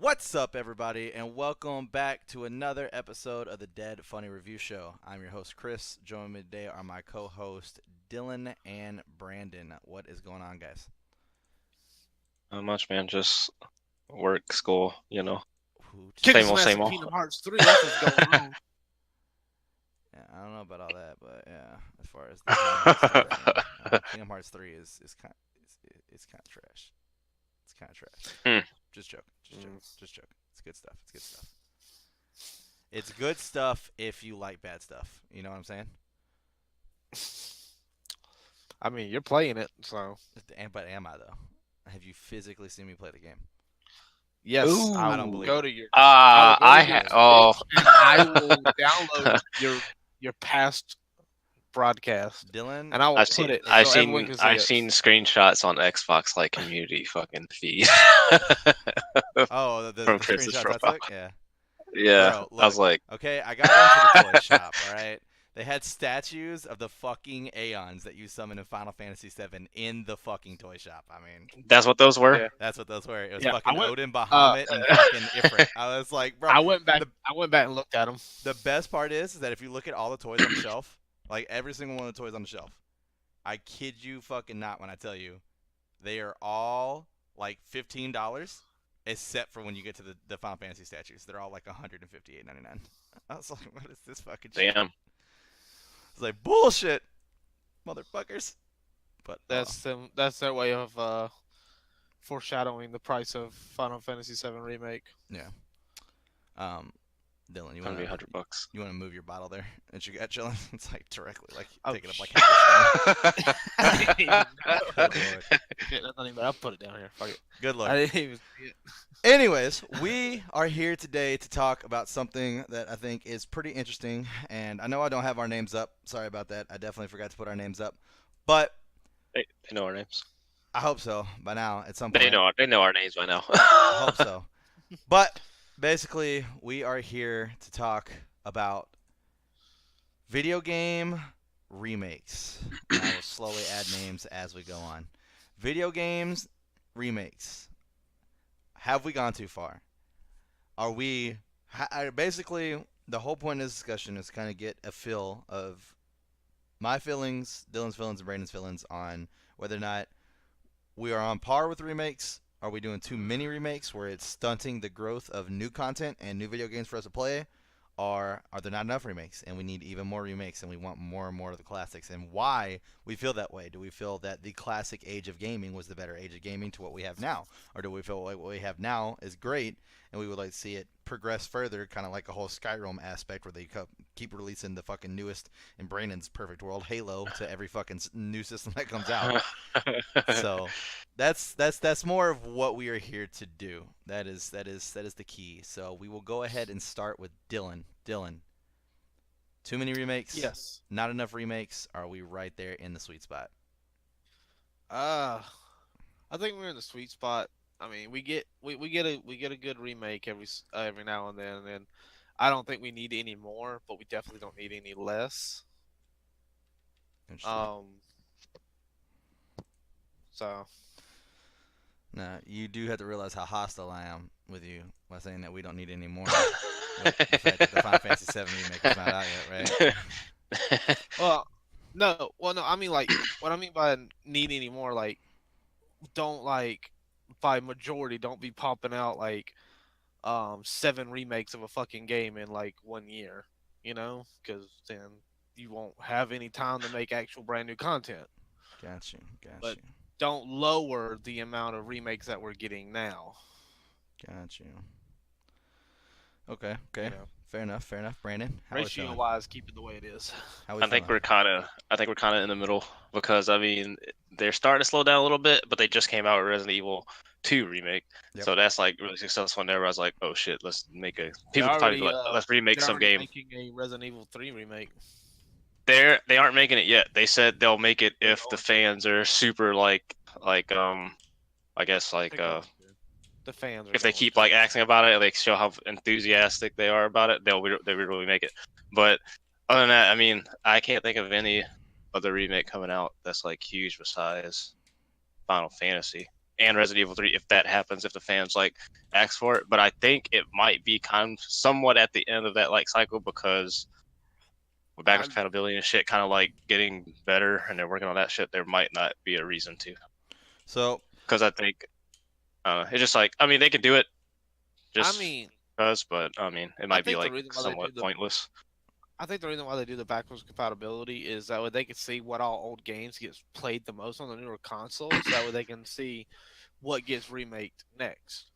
What's up, everybody, and welcome back to another episode of the Dead Funny Review Show. I'm your host, Chris. Joining me today are my co-host, Dylan and Brandon. What is going on, guys? Not much, man. Just work, school, Hoot. Kicking same some old, ass same in old. Kingdom Hearts 3. That's what's going on. Yeah, I don't know about all that, but yeah, as far as the Kingdom Hearts stuff, Kingdom Hearts 3 is kind it's kind of trash. It's kind of trash. Hmm. Just joking. Just joking. It's good stuff. It's good stuff. It's good stuff if you like bad stuff. You know what I'm saying? I mean, you're playing it, so But am I though? Have you physically seen me play the game? yes, I I don't will believe go it. to your. I will go to your Oh, Twitch and I will download your past broadcast, Dylan, and I will I've put seen, it I've so everyone seen, can see I've it. seen screenshots on Xbox like community fucking feed oh, the from the Chris's screenshots I profile. took, yeah, Yeah, bro. I was Look, like, okay, I got into the toy shop. All right, they had statues of the fucking Aeons that you summon in Final Fantasy VII in the fucking toy shop. I mean, that's what those were. Yeah, that's what those were. It was yeah. fucking Odin, Uh, Bahamut, and fucking Ifrit. I was like, bro, I went back. the I went back and looked at them. the best part is that if you look at all the toys on the shelf, like every single one of the toys on the shelf, I kid you fucking not when I tell you, they are all like $15, except for when you get to the Final Fantasy statues. They're all like $158.99. I was like, what is this fucking shit? Damn. It's like bullshit, motherfuckers. But That's them. That's their way of foreshadowing the price of Final Fantasy VII remake. yeah. Dylan, you Gonna be wanna $100. you wanna move your bottle there that you got chilling? It's like directly like Oh, taking up like half the screen. I didn't even know. Good lord. Shit, that's not even. I'll put it down here. Fuck it. Good lord. I didn't even see it. Anyways, we are here today to talk about something that I think is pretty interesting. And I know I don't have our names up. Sorry about that. I definitely forgot to put our names up. But They know our names. I hope so by now at some They point. know our names by now. I hope so. But basically, we are here to talk about video game remakes. And I will slowly add names as we go on. Video games remakes. Have we gone too far? Are we basically the whole point of this discussion is kind of get a feel of my feelings, Dylan's feelings, and Brandon's feelings on whether or not we are on par with remakes. Are we doing too many remakes where it's stunting the growth of new content and new video games for us to play? Or are there not enough remakes and we need even more remakes and we want more and more of the classics? And why we feel that way? Do we feel that the classic age of gaming was the better age of gaming to what we have now? Or do we feel like what we have now is great and we would like to see it progress further, kind of like a whole Skyrim aspect where they keep releasing the fucking newest, in Brandon's perfect world, Halo to every fucking new system that comes out? So that's more of what we are here to do. That is the key. So we will go ahead and start with Dylan. Dylan, too many remakes? Yes. Not enough remakes? Are we right there in the sweet spot? Uh, I think we're in the sweet spot. I mean, we get a good remake every now and then I don't think we need any more, but we definitely don't need any less. Interesting. Um, so Now you do have to realize how hostile I am with you by saying that we don't need any more. With the fact that the Final Fantasy VII remake is not out yet, right? no, I mean like what I mean by need any more, like don't like by majority don't be popping out like 7 remakes of a fucking game in like 1 year, because then you won't have any time to make actual brand new content. Got you. Got But you. don't lower the amount of remakes that we're getting now. Got you. Okay. Okay. You know, Fair enough. Fair enough. Brandon, how we ratio feeling? wise, keep it the way it is. How we I think feeling? we're kind of in the middle because I mean they're starting to slow down a little bit, but they just came out with Resident Evil 2 remake, Yep. so that's like really successful. And everyone's like, oh shit, let's make a. They're People probably already be like, let's remake they're some already game. making a Resident Evil 3 remake. They aren't making it yet. They said they'll make it They're if the going to. fans are super I guess They're going to. The fans are if they going keep to. like asking about it, they show how enthusiastic they are about it, they really make it. But other than that, I mean, I can't think of any other remake coming out that's like huge besides Final Fantasy. and Resident Evil 3 if that happens, if the fans like ask for it. But I think it might be kind of somewhat at the end of that like cycle because with backwards compatibility and shit kind of like getting better and they're working on that shit, there might not be a reason to. So, because I think it's just like, I mean, they could do it just I mean, because, but I mean, it might be think the like reason why they somewhat do pointless. I think the reason why they do the backwards compatibility is that way they can see what all old games gets played the most on the newer consoles. That way they can see what gets remaked next.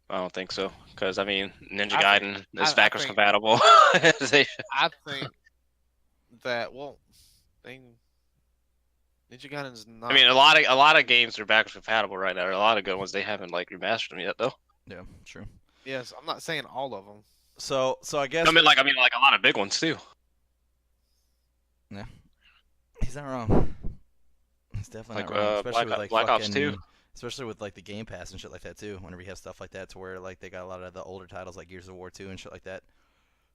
I don't think so, because I mean, Ninja I Gaiden think- is I backwards think- compatible. I think that Ninja Gaiden's not. I mean, a lot of games are backwards compatible right now. A lot of good ones they haven't like remastered them yet, though. yeah, true. Yes, I'm not saying all of them. So I guess I mean, like a lot of big ones too. yeah, he's not wrong. He's definitely Like not wrong, especially with like Black Ops fucking, 2. especially with like the Game Pass and shit like that too. Whenever you have stuff like that, to where like they got a lot of the older titles like Gears of War 2 and shit like that.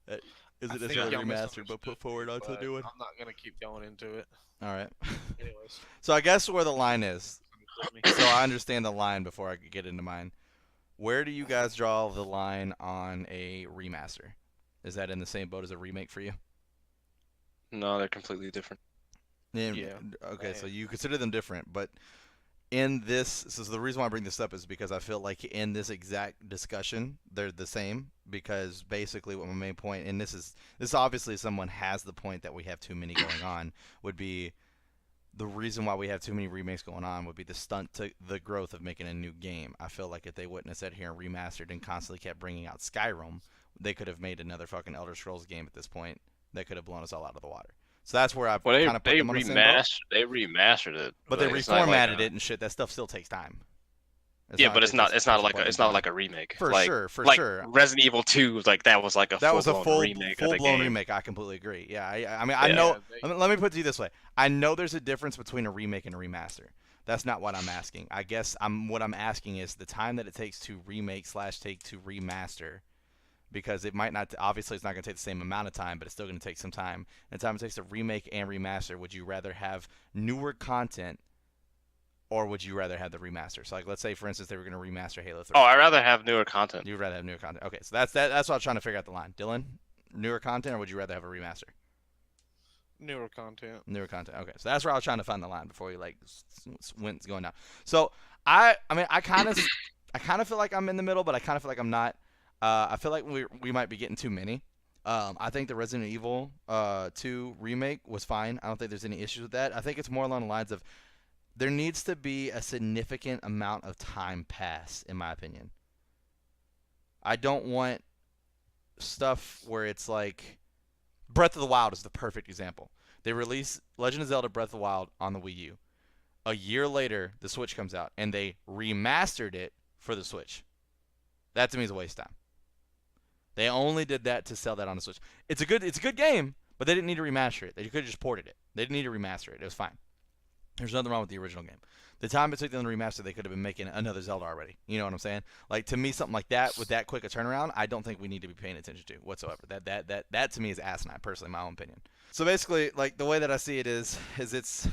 That isn't I think necessarily y'all remastered, but put forward onto a But new one. I'm not gonna keep going into it. All right. Anyways, So I guess where the line is. me. So I understand the line before I could get into mine. Where do you guys draw the line on a remaster? Is that in the same boat as a remake for you? No, they're completely different. Yeah. Okay, so you consider them different, but in this, so the reason why I bring this up is because I feel like in this exact discussion, they're the same. Because basically, what my main point, and this obviously someone has the point that we have too many going on, would be the reason why we have too many remakes going on would be the stunt to the growth of making a new game. I feel like if they wouldn't have sat here and remastered and constantly kept bringing out Skyrim, they could have made another fucking Elder Scrolls game at this point that could have blown us all out of the water. So that's where I kind of put them on the same boat. They remastered it, But they it's not reformatted like it and shit. That stuff still takes time. But it's not like a remake. For like, sure. Resident Evil 2, like that was like a full remake. Full of the blown game. remake. I completely agree. Yeah, I mean, I know. Let me put it to you this way. I know there's a difference between a remake and a remaster. That's not what I'm asking. I guess what I'm asking is the time that it takes to remake / take to remaster, because it might not. Obviously, it's not going to take the same amount of time, but it's still going to take some time. And the time it takes to remake and remaster, would you rather have newer content? Or would you rather have the remaster? So, like, let's say, for instance, they were going to remaster Halo 3. Oh, I'd rather have newer content. You'd rather have newer content. Okay, so that's what I was trying to figure out the line. Dylan, newer content, or would you rather have a remaster? Newer content. Newer content. Okay, so that's where I was trying to find the line before you like went going down. So I mean, I kind of feel like I'm in the middle, but I kind of feel like I'm not. I feel like we might be getting too many. I think the Resident Evil 2 remake was fine. I don't think there's any issues with that. I think it's more along the lines of there needs to be a significant amount of time pass, in my opinion. I don't want stuff where it's like Breath of the Wild is the perfect example. They release Legend of Zelda Breath of the Wild on the Wii U. A year later, the Switch comes out, and they remastered it for the Switch. That to me is a waste of time. They only did that to sell that on the Switch. It's a good game, but they didn't need to remaster it. They could have just ported it. They didn't need to remaster it. It was fine. There's nothing wrong with the original game. The time it took them to remaster, they could have been making another Zelda already. You know what I'm saying? Like, to me, something like that with that quick a turnaround, I don't think we need to be paying attention to whatsoever. That to me is asinine, personally, in my own opinion. So basically, like, the way that I see it is it's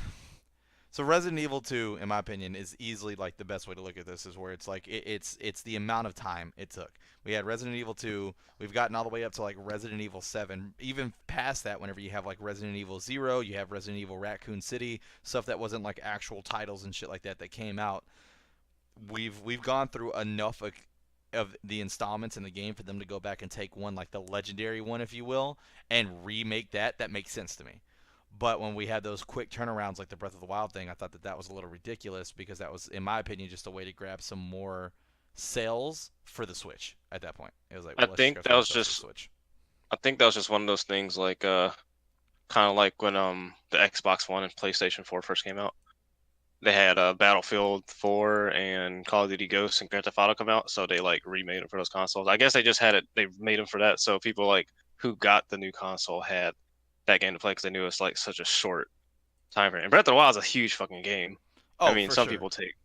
so Resident Evil 2, in my opinion, is easily like the best way to look at this is where it's like it's the amount of time it took. We had Resident Evil 2. We've gotten all the way up to like Resident Evil 7. Even past that, whenever you have like Resident Evil 0, you have Resident Evil Raccoon City, stuff that wasn't like actual titles and shit like that came out. We've gone through enough of the installments in the game for them to go back and take one like the legendary one, if you will, and remake that. That makes sense to me. But when we had those quick turnarounds like the Breath of the Wild thing, I thought that was a little ridiculous because that was, in my opinion, just a way to grab some more sales for the Switch at that point. It was like, well, I think that was just one of those things like kind of like when the Xbox One and PlayStation 4 first came out. They had Battlefield 4 and Call of Duty Ghosts and Grand Theft Auto come out, so they like remade them for those consoles. I guess they just had it. They made them for that, so people like who got the new console had that game to play because they knew it was like such a short time frame. And Breath of the Wild is a huge fucking game. Oh, I mean, some people take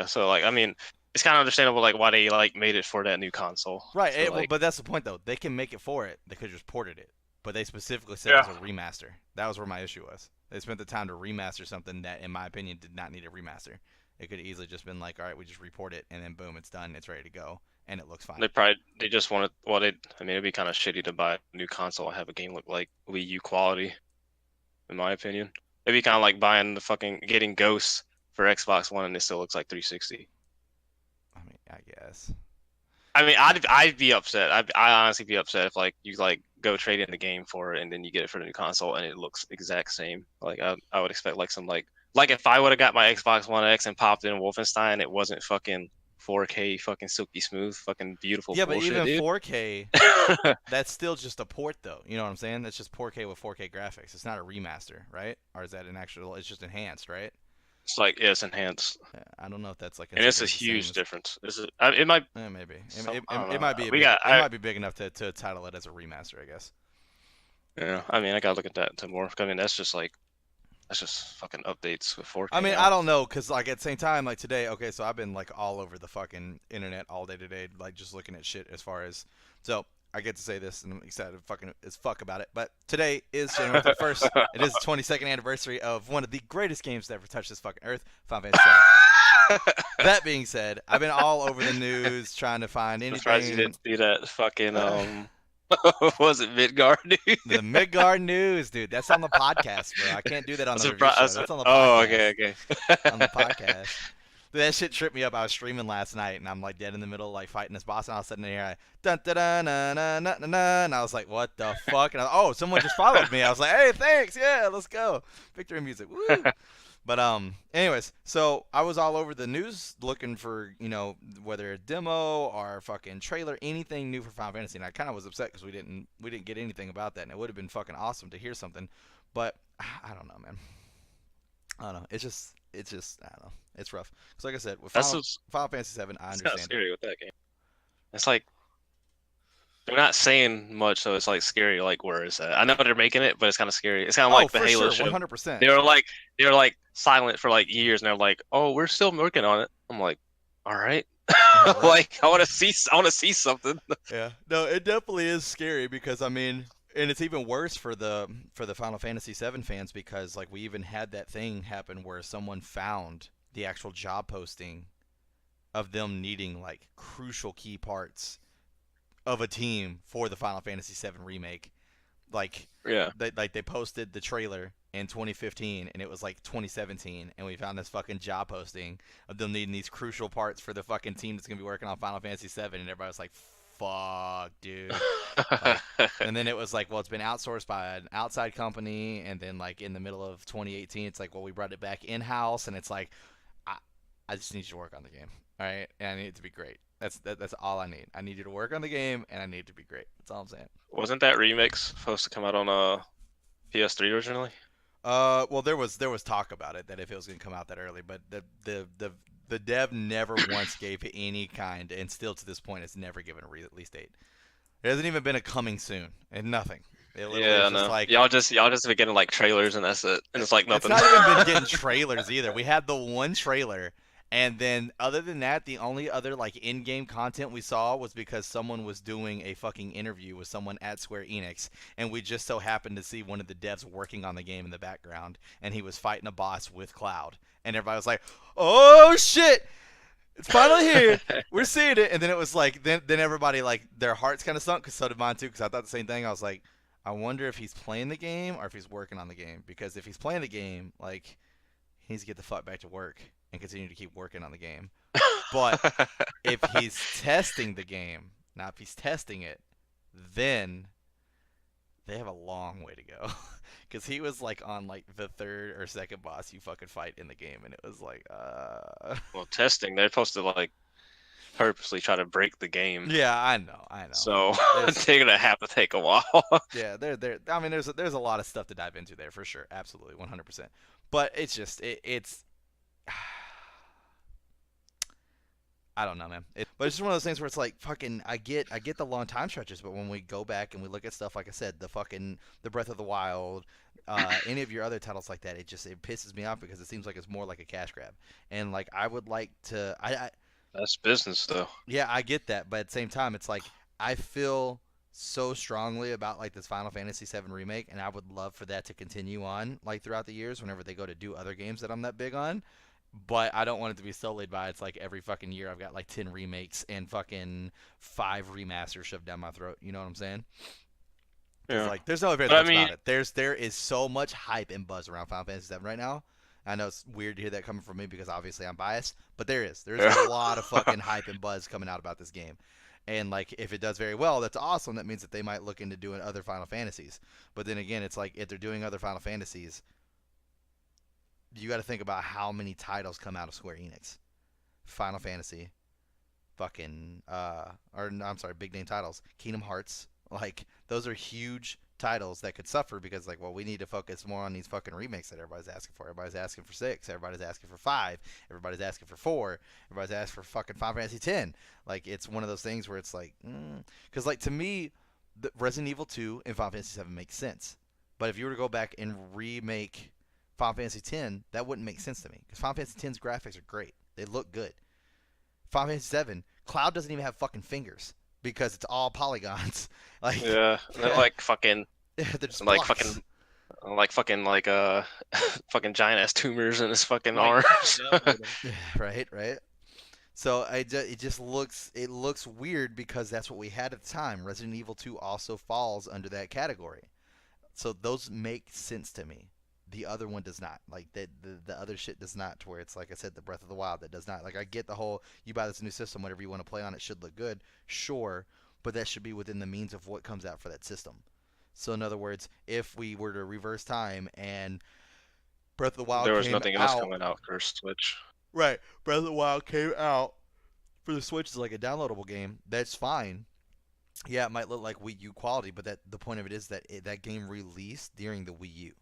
so like I mean, it's kind of understandable like why they like made it for that new console. Right, so, well, but that's the point though. They can make it for it. They could just ported it, but they specifically said it was a remaster. That was where my issue was. They spent the time to remaster something that, in my opinion, did not need a remaster. It could easily just been like, all right, we just report it, and then boom, it's done, it's ready to go, and it looks fine. They just wanted I mean, it'd be kind of shitty to buy a new console and have a game look like Wii U quality, in my opinion. It'd be kind of like buying the fucking getting Ghosts for Xbox One and it still looks like 360. I mean, I guess. I mean, I'd be upset. I honestly be upset if like you like go trade in the game for it and then you get it for the new console and it looks exact same. Like I would expect like some like if I would have got my Xbox One X and popped in Wolfenstein, it wasn't fucking 4K fucking silky smooth fucking beautiful Yeah, but bullshit, even dude. 4K, that's still just a port, though. You know what I'm saying? That's just 4K with 4K graphics. It's not a remaster, right? Or is that an actual? It's just enhanced, right? It's like yeah, it's enhanced, I don't know if that's like and it's a considered the same huge as. difference. It might. Maybe I don't it know. might be a We big got. it might be big enough to title it as a remaster, I guess. Yeah, I mean, I gotta look at that to more. I mean, that's just fucking updates with 4K I mean, now. I don't know, cause like at the same time, like today, okay, so I've been like all over the fucking internet all day today, like just looking at shit as far as. So I get to say this, and I'm excited fucking as fuck about it. But today is January 31st. It is the 22nd anniversary of one of the greatest games to ever touch this fucking earth, Final Fantasy VII. That being said, I've been all over the news trying to find I'm surprised you anything. didn't see that fucking what was it Midgard dude? The Midgard news, dude. That's on the podcast, bro. I can't do that on I'm the review surprised. show. That's on the Oh, podcast. okay. On the podcast. Dude, that shit tripped me up. I was streaming last night, and I'm like dead in the middle, like fighting this boss, and I was sitting there, like, dun dun dun na na na na na, and I was like, what the fuck? And oh, someone just followed me. I was like, hey, thanks, yeah, let's go. Victory music, woo. But anyways, so I was all over the news looking for, whether a demo or fucking trailer, anything new for Final Fantasy, and I kind of was upset because we didn't get anything about that, and it would have been fucking awesome to hear something, but I don't know, man. I don't know. It's just I don't know. It's rough. Because like I said, with Final Fantasy 7, I It's kind of understand. scary with that game. It's like they're not saying much, so it's like scary. Like where is that? I know they're making it, but it's kind of scary. It's kind of Oh, like the for Halo sure, show. 100%. They were like silent for like years, and they're like, "Oh, we're still working on it." I'm like, "All right." Yeah, right. Like I want to see something. Yeah, no, it definitely is scary because I mean, and it's even worse for the Final Fantasy 7 fans because like we even had that thing happen where someone found the actual job posting of them needing like crucial key parts of a team for the Final Fantasy 7 remake. Like Yeah. they posted the trailer in 2015 and it was like 2017 and we found this fucking job posting of them needing these crucial parts for the fucking team that's gonna be working on Final Fantasy 7 and everybody was like, fuck, dude. Like, and then it was like, well, it's been outsourced by an outside company, and then like in the middle of 2018, it's like, well, we brought it back in house, and it's like, I, I just need you to work on the game, all right, and I need it to be great. That's all I need. I need you to work on the game, and I need it to be great. That's all I'm saying. Wasn't that remix supposed to come out on PS3 originally? Well, there was talk about it that if it was gonna come out that early, but the dev never once gave any kind, and still to this point, it's never given a release date. There hasn't even been a coming soon, and nothing. It literally Yeah, is just no. like Y'all just been getting like trailers and that's it, and it's like it's nothing. not even been getting trailers either. We had the one trailer, and then other than that, the only other like in-game content we saw was because someone was doing a fucking interview with someone at Square Enix, and we just so happened to see one of the devs working on the game in the background, and he was fighting a boss with Cloud, and everybody was like, "Oh shit!" It's finally here. We're seeing it, and then it was like, then everybody like their hearts kind of sunk, cause so did mine too, cause I thought the same thing. I was like, I wonder if he's playing the game or if he's working on the game, because if he's playing the game, like he needs to get the fuck back to work and continue to keep working on the game. But if he's testing the game, now if he's testing it, then they have a long way to go. Cause he was like on like the third or second boss you fucking fight in the game, and it was like, Well, testing, they're supposed to like purposely try to break the game. Yeah, I know. So There's- they're gonna have to take a while. Yeah, there. I mean, there's a lot of stuff to dive into there for sure, absolutely, 100%. But it's just it's. I don't know, man. But it's just one of those things where it's like fucking. I get the long time stretches, but when we go back and we look at stuff like I said, the Breath of the Wild, any of your other titles like that, it pisses me off because it seems like it's more like a cash grab. And like I would like to, That's business, though. yeah, I get that, but at the same time, it's like I feel so strongly about like this Final Fantasy VII remake, and I would love for that to continue on like throughout the years whenever they go to do other games that I'm that big on. but I don't want it to be sullied by it's like every fucking year I've got like 10 remakes and fucking 5 remasters shoved down my throat. You know what I'm saying? Because Yeah. like there's no ifs, ands, But or I buts mean, about it. There is so much hype and buzz around Final Fantasy VII right now. I know it's weird to hear that coming from me because obviously I'm biased, but there's a yeah. lot of fucking hype and buzz coming out about this game. And like if it does very well, that's awesome. That means that they might look into doing other Final Fantasies. But then again, it's like if they're doing other Final Fantasies, you got to think about how many titles come out of Square Enix. Final Fantasy, fucking or no, I'm sorry, big name titles. Kingdom Hearts, like those are huge titles that could suffer because like, well, we need to focus more on these fucking remakes that everybody's asking for. Everybody's asking for 6, everybody's asking for 5, everybody's asking for 4, everybody's asking for fucking Final Fantasy 10. Like it's one of those things where it's like, because like to me, the Resident Evil 2 and Final Fantasy 7 makes sense, but if you were to go back and remake Final Fantasy 10, that wouldn't make sense to me because Final Fantasy 10's graphics are great. They look good. Final Fantasy 7, Cloud doesn't even have fucking fingers because it's all polygons. Like, Yeah. They're they're just like blocks. fucking, like fucking, like fucking giant ass tumors in his fucking Like, arms. yeah, with 'em. Right, right. So it just looks weird because that's what we had at the time. Resident Evil 2 also falls under that category. So those make sense to me. The other one does not. Like the other shit does not. To where it's like I said, the Breath of the Wild that does not. Like I get the whole you buy this new system, whatever you want to play on it should look good, sure, but that should be within the means of what comes out for that system. So in other words, if we were to reverse time and Breath of the Wild There was came nothing else out, coming out for Switch. right? Breath of the Wild came out for the Switch as like a downloadable game. That's fine. Yeah, it might look like Wii U quality, but the point of it is that that game released during the Wii U.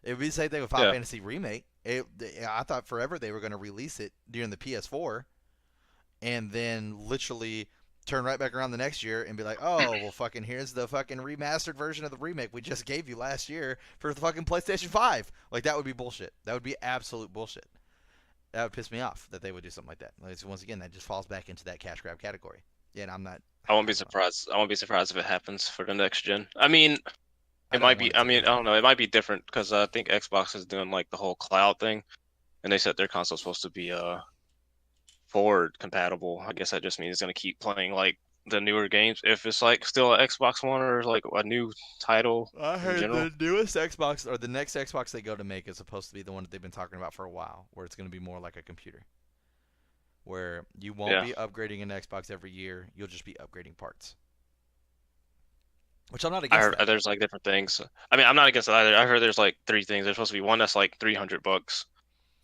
It would be the same thing with Final Yeah. Fantasy Remake. I thought forever they were going to release it during the PS4 and then literally turn right back around the next year and be like, oh, well, fucking here's the fucking remastered version of the remake we just gave you last year for the fucking PlayStation 5. Like, that would be bullshit. That would be absolute bullshit. That would piss me off that they would do something like that. Like, once again, that just falls back into that cash grab category. Yeah, and I'm not. I won't be surprised. I won't be surprised if it happens for the next gen. I mean, I it don't might want be. it I to. mean, I don't know. It might be different because I think Xbox is doing like the whole cloud thing, and they said their console's supposed to be forward compatible. I guess that just means it's gonna keep playing like the newer games. If it's like still an Xbox One or like a new title I in heard general. the newest Xbox or the next Xbox they go to make is supposed to be the one that they've been talking about for a while, where it's going to be more like a computer, where you won't Yeah, be upgrading an Xbox every year. You'll just be upgrading parts, which I'm not I against heard that. there's like different things. I mean, I'm not against it either. I heard there's like 3 things. There's supposed to be one that's like $300,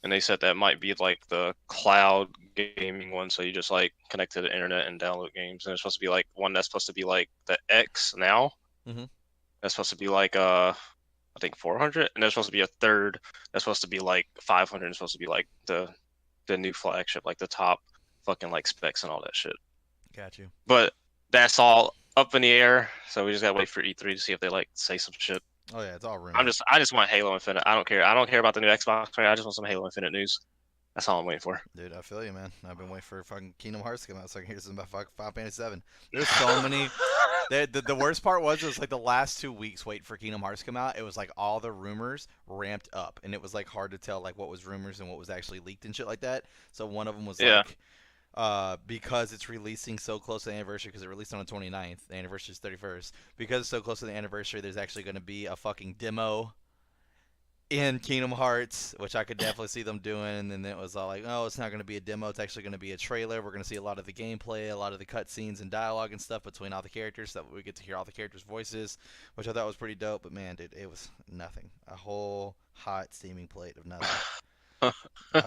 and they said that might be like the cloud gaming one, so you just like connect to the internet and download games. And there's supposed to be like one that's supposed to be like the X now. Mm-hmm. That's supposed to be like I think 400, and there's supposed to be a third that's supposed to be like 500. It's supposed to be like the new flagship, like the top fucking like specs and all that shit. Got you. But that's all up in the air, so we just gotta wait for E3 to see if they like say some shit. Oh yeah, it's all rumor. I just want Halo Infinite. I don't care. I don't care about the new Xbox. I just want some Halo Infinite news. That's all I'm waiting for. Dude, I feel you, man. I've been waiting for fucking Kingdom Hearts to come out so I can hear something about fucking Final Fantasy 7. There's so many. The worst part was it was like the last 2 weeks waiting for Kingdom Hearts to come out. It was like all the rumors ramped up, and it was like hard to tell like what was rumors and what was actually leaked and shit like that. So one of them was Yeah. like, because it's releasing so close to the anniversary, because it released on the 29th, the anniversary is 31st. Because it's so close to the anniversary, there's actually going to be a fucking demo in Kingdom Hearts, which I could definitely see them doing. And then it was all like, oh, it's not going to be a demo. It's actually going to be a trailer. We're going to see a lot of the gameplay, a lot of the cutscenes and dialogue and stuff between all the characters, so that we get to hear all the characters' voices, which I thought was pretty dope. But man, dude, it was nothing. A whole hot steaming plate of nothing.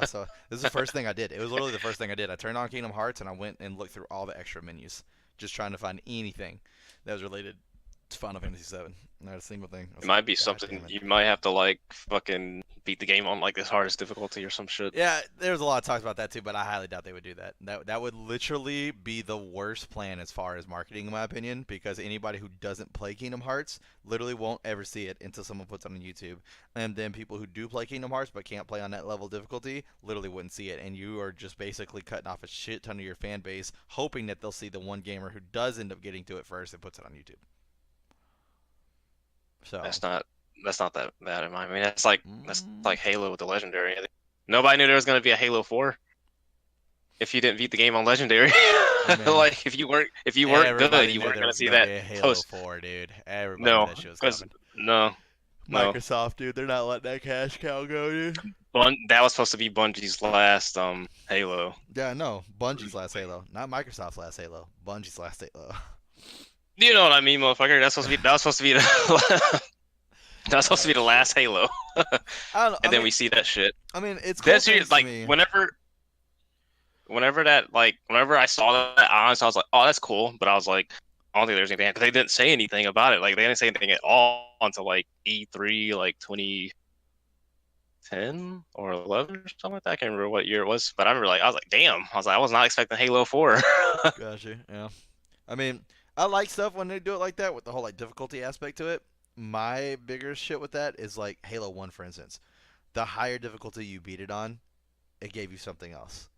So this is the first thing I did. It was literally the first thing I did. I turned on Kingdom Hearts and I went and looked through all the extra menus, just trying to find anything that was related to Final Fantasy VII. Not a single thing. I It was like, might be God something damn it. you might have to like fucking beat the game on like this hardest difficulty or some shit. Yeah, there's a lot of talks about that too, but I highly doubt they would do that. That would literally be the worst plan as far as marketing, in my opinion, because anybody who doesn't play Kingdom Hearts literally won't ever see it until someone puts it on YouTube. And then people who do play Kingdom Hearts but can't play on that level of difficulty literally wouldn't see it. And you are just basically cutting off a shit ton of your fan base, hoping that they'll see the one gamer who does end up getting to it first and puts it on YouTube. So, That's not that bad in my. I mean, that's like mm, Halo with the legendary. Nobody knew there was gonna be a Halo 4 if you didn't beat the game on Legendary. mean, Like if you weren't good, everybody you knew weren't there gonna was see gonna that be a Halo post. 4, dude. Everybody knew No, that shit was because coming. no. Microsoft, dude, they're not letting that cash cow go, dude. That was supposed to be Bungie's last Halo. Yeah, no, Bungie's last Halo, not Microsoft's last Halo. Bungie's last Halo. You know what I mean, motherfucker? That was supposed to be the that was supposed to be the last Halo, I don't know. and then we see that shit. I mean, it's cool That's things to like me. whenever I saw that, honestly, I was like, oh, that's cool. But I was like, I don't think there's anything because they didn't say anything about it. Like they didn't say anything at all until like E3, like 2010 or 11 or something like that. I can't remember what year it was, but I remember I was like, damn. I was not expecting Halo 4. Gotcha. Yeah. I mean, I like stuff when they do it like that with the whole like difficulty aspect to it. My bigger shit with that is like Halo 1, for instance. The higher difficulty you beat it on, it gave you something else.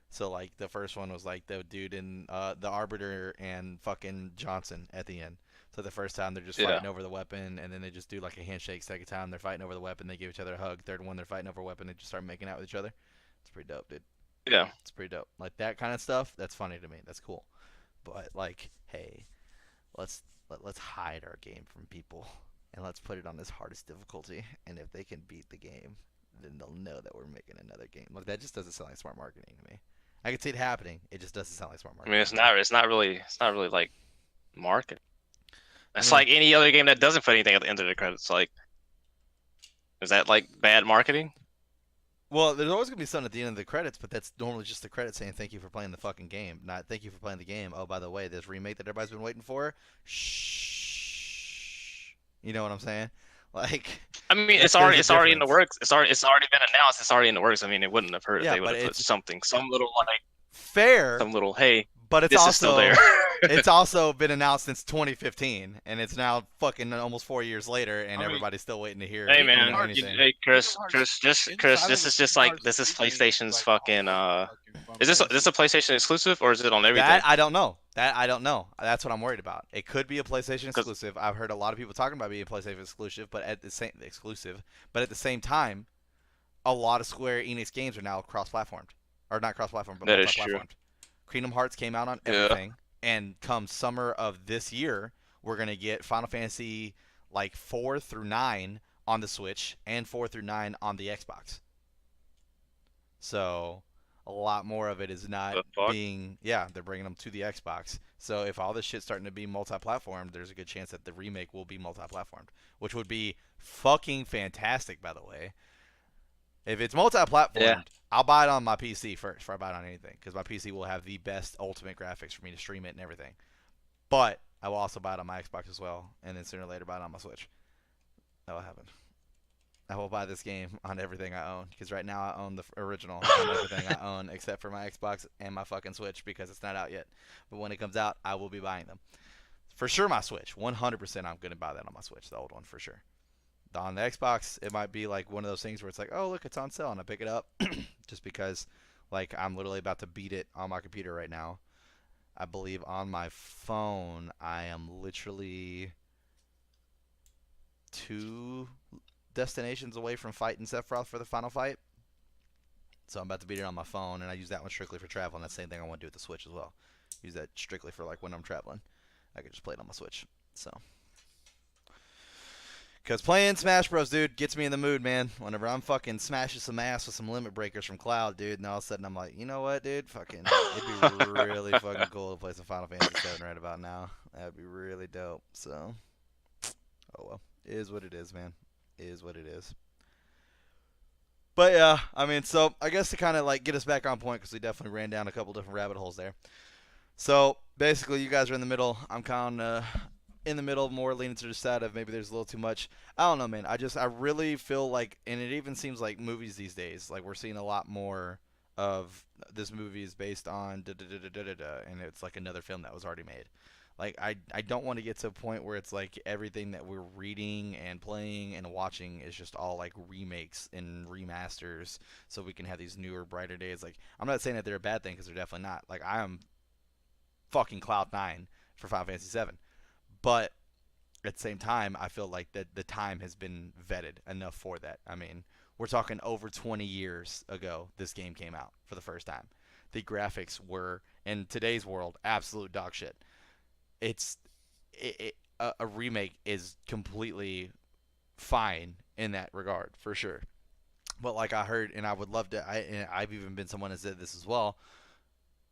So like the first one was like the dude in the Arbiter and fucking Johnson at the end. So the first time they're just Yeah, fighting over the weapon, and then they just do like a handshake. Second time they're fighting over the weapon, they give each other a hug. Third one they're fighting over a weapon, they just start making out with each other. It's pretty dope, dude. yeah. It's pretty dope. Like that kind of stuff. That's funny to me. That's cool. But like, hey, let's hide our game from people, and let's put it on this hardest difficulty. And if they can beat the game, then they'll know that we're making another game. Like that just doesn't sound like smart marketing to me. I can see it happening. It just doesn't sound like smart I mean, marketing. it's not really like marketing. I It's mean, like any other game that doesn't put anything at the end of the credits. Like, is that like bad marketing? well, there's always gonna be something at the end of the credits, but that's normally just the credits saying thank you for playing the fucking game, not thank you for playing the game. Oh, by the way, this remake that everybody's been waiting for. Shh. You know what I'm saying? Like, I mean, there's a it's already in the difference. works. It's already been announced. It's already in the works. I mean, it wouldn't have hurt if Yeah, they would but have put it's something, fair, some little, hey, but this is still there. it's also been announced since 2015, and it's now fucking almost 4 years later, and I mean, everybody's still waiting to hear Hey man, anything. hey Kingdom Hearts Chris, inside of this the is just Kingdom like Hearts this is remake is PlayStation's like a fucking whole fucking fun is this a fantasy. PlayStation exclusive or is it on That everything? I don't know. That I don't know. That's what I'm worried about. It could be a PlayStation 'Cause exclusive. I've heard a lot of people talking about being a PlayStation but at the same time, a lot of Square Enix games are now cross-platformed, or not cross-platformed, but that is true. multi-platformed. Kingdom Hearts came out on Yeah. everything, and come summer of this year, we're gonna get Final Fantasy like 4 through 9 on the Switch and 4 through 9 on the Xbox. So a lot more of it is not The fuck? being, yeah, they're bringing them to the Xbox. So if all this shit's starting to be multi-platform, there's a good chance that the remake will be multi-platformed, which would be fucking fantastic, by the way. If it's Yeah. multi-platformed, I'll buy it on my PC first before I buy it on anything, because my PC will have the best ultimate graphics for me to stream it and everything. But I will also buy it on my Xbox as well, and then sooner or later buy it on my Switch. That will happen. I will buy this game on everything I own, because right now I own the original on everything I own except for my Xbox and my fucking Switch because it's not out yet. But when it comes out, I will be buying them. For sure, my Switch. 100% I'm going to buy that on my Switch, the old one for sure. On the Xbox, it might be like one of those things where it's like, oh, look, it's on sale, and I pick it up just because like I'm literally about to beat it on my computer right now. I believe on my phone, I am literally 2 destinations away from fighting Sephiroth for the final fight. So I'm about to beat it on my phone, and I use that one strictly for travel. And that's the same thing I want to do with the Switch as well. Use that strictly for like when I'm traveling. I could just play it on my Switch. So, because playing Smash Bros, dude, gets me in the mood, man. Whenever I'm fucking smashing some ass with some limit breakers from Cloud, dude, and all of a sudden I'm like, you know what, dude, fucking, it'd be really fucking cool to play some Final Fantasy 7 right about now. That'd be really dope. So, oh well, it is what it is, man. It is what it is. But yeah, I mean, so I guess to kind of like get us back on point, because we definitely ran down a couple different rabbit holes there. So basically, you guys are in the middle. I'm kind of in the middle, more leaning to the side of maybe there's a little too much. I don't know, man. I really feel like, and it even seems like movies these days, like we're seeing a lot more of this movie is based on da da da da da da, da and it's like another film that was already made. Like I don't want to get to a point where it's like everything that we're reading and playing and watching is just all like remakes and remasters, so we can have these newer, brighter days. Like I'm not saying that they're a bad thing, because they're definitely not. Like I am fucking Cloud 9 for Final Fantasy 7. But at the same time, I feel like that the time has been vetted enough for that. I mean, We're talking over 20 years ago this game came out for the first time. The graphics were, in today's world, absolute dog shit. It's a remake is completely fine in that regard, for sure. But like I heard, and I would love to, and I've even been someone that said this as well,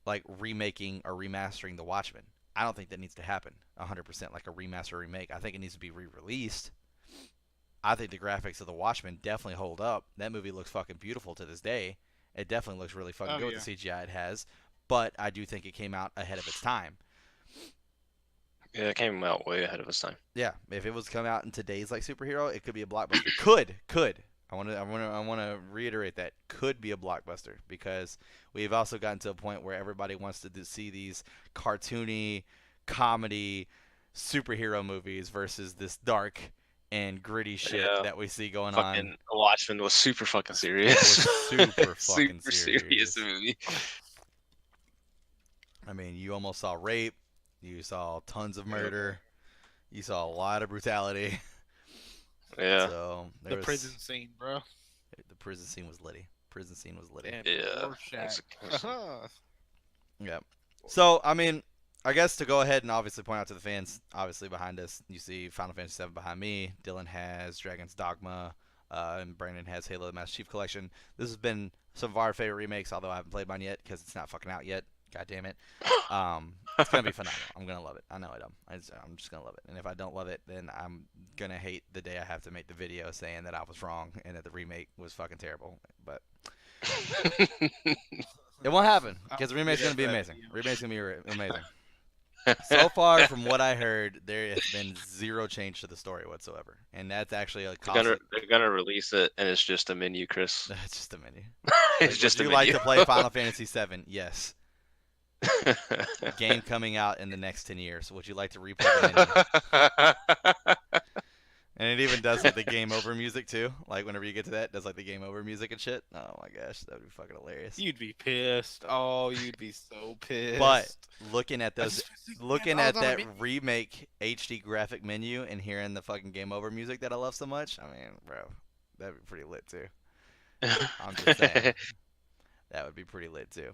like remaking or remastering The Watchmen. I don't think that needs to happen 100% like a remaster or remake. I think it needs to be re-released. I think the graphics of The Watchmen definitely hold up. That movie looks fucking beautiful to this day. It definitely looks really fucking Oh good yeah. with the CGI it has. But I do think it came out ahead of its time. Yeah, it came out way ahead of its time. Yeah, if it was come out in today's like superhero, it could be a blockbuster. could. I want to reiterate that could be a blockbuster because we've also gotten to a point where everybody wants to see these cartoony comedy superhero movies versus this dark and gritty shit Yeah, that we see going on. fucking Watchmen was super fucking It serious. was super fucking super serious. serious movie. I mean, you almost saw rape, you saw tons of murder, you saw a lot of brutality. Yeah, So there The was, prison scene, bro. the prison scene was litty. Prison scene was litty. Damn, yeah. Rorschach. Yeah. So I mean, I guess to go ahead and obviously point out to the fans, obviously behind us, you see Final Fantasy VII behind me. Dylan has Dragon's Dogma, and Brandon has Halo: The Master Chief Collection. This has been some of our favorite remakes, although I haven't played mine yet because it's not fucking out yet. God damn it. It's gonna be phenomenal. I'm gonna love it. I know it. I'm just gonna love it. And if I don't love it, then I'm gonna hate the day I have to make the video saying that I was wrong and that the remake was fucking terrible. But it won't happen because the remake's gonna be amazing. Remake's gonna be amazing. So far, from what I heard, there has been zero change to the story whatsoever, and that's actually a costly. They're gonna release it, and it's just a menu, Chris. It's just a menu. It's Would just a you menu. like to play Final Fantasy VII? Yes. Game coming out in the next 10 years. Would you like to replay the menu? And it even does like the game over music too. Like whenever you get to that, it does like the game over music and shit. Oh my gosh, that would be fucking hilarious. You'd be pissed. Oh, you'd be so pissed. But looking at those, looking Man, I at was on a that menu. remake HD graphic menu and hearing the fucking game over music that I love so much, I mean, bro, that'd be pretty lit too. I'm just saying, that would be pretty lit too.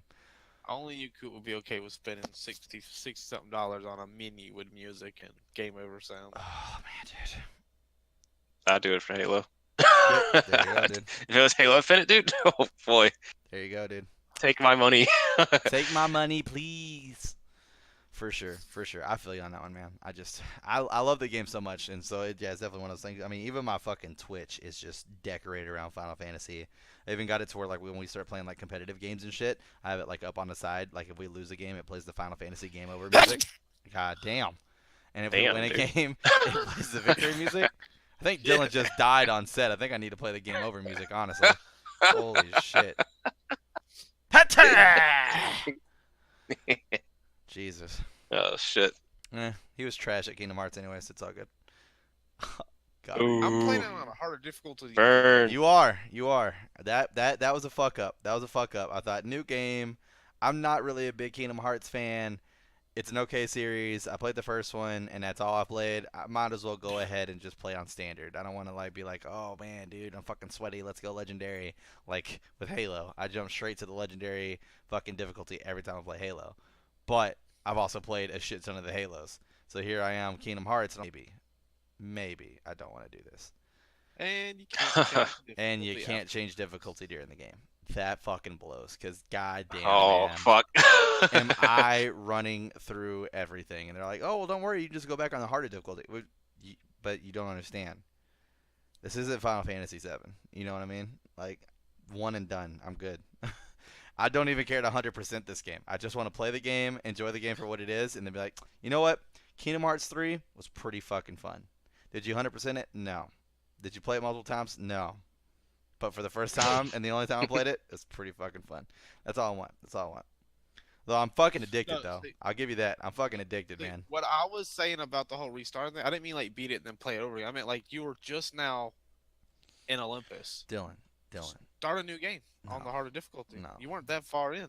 Only you could would be okay with spending 60 something dollars on a menu with music and game over sound. Oh man, dude. I'd do it for Halo. Yep, there you go, dude. If it was Halo Infinite, dude, oh boy, There you go, dude. take my money. Take my money, please. For sure, for sure. I feel you on that one, man. I love the game so much, and so yeah, it's definitely one of those things. I mean, even my fucking Twitch is just decorated around Final Fantasy. I even got it to where like when we start playing like competitive games and shit, I have it like up on the side. Like if we lose a game, it plays the Final Fantasy game over music. God damn. And if we Damn, win a dude. game, it plays the victory music. I think Dylan just died on set. I think I need to play the game over music, honestly. Holy shit. Jesus. Oh shit. He was trash at Kingdom Hearts anyway, so it's all good. God. I'm playing it Ooh. on a harder difficulty. Burn. You are. That was a fuck up. That was a fuck up. I thought new game. I'm not really a big Kingdom Hearts fan. It's an okay series. I played the first one, and that's all I played. I might as well go ahead and just play on standard. I don't want to like be like, oh man, dude, I'm fucking sweaty. Let's go legendary. Like with Halo, I jump straight to the legendary fucking difficulty every time I play Halo. But I've also played a shit ton of the Halos. So here I am, Kingdom Hearts. And maybe I don't want to do this. And you can't change And you difficulty can't change difficulty during the game. That fucking blows. Cause goddamn, Oh man, fuck. am I running through everything? And they're like, "Oh, well, don't worry. You just go back on the harder difficulty." But you don't understand. This isn't Final Fantasy VII. You know what I mean? Like, one and done. I'm good. I don't even care to 100% this game. I just want to play the game, enjoy the game for what it is, and then be like, you know what? Kingdom Hearts 3 was pretty fucking fun. Did you 100% it? No. Did you play it multiple times? No. But for the first time and the only time I played it, it's pretty fucking fun. That's all I want. That's all I want. Though I'm fucking addicted, No, though. see- I'll give you that. I'm fucking addicted, See, man. what I was saying about the whole restarting thing, I didn't mean like beat it and then play it over again. I meant like you were just now in Olympus. Dylan. Start a new game on No. the harder difficulty. No. You weren't that far in.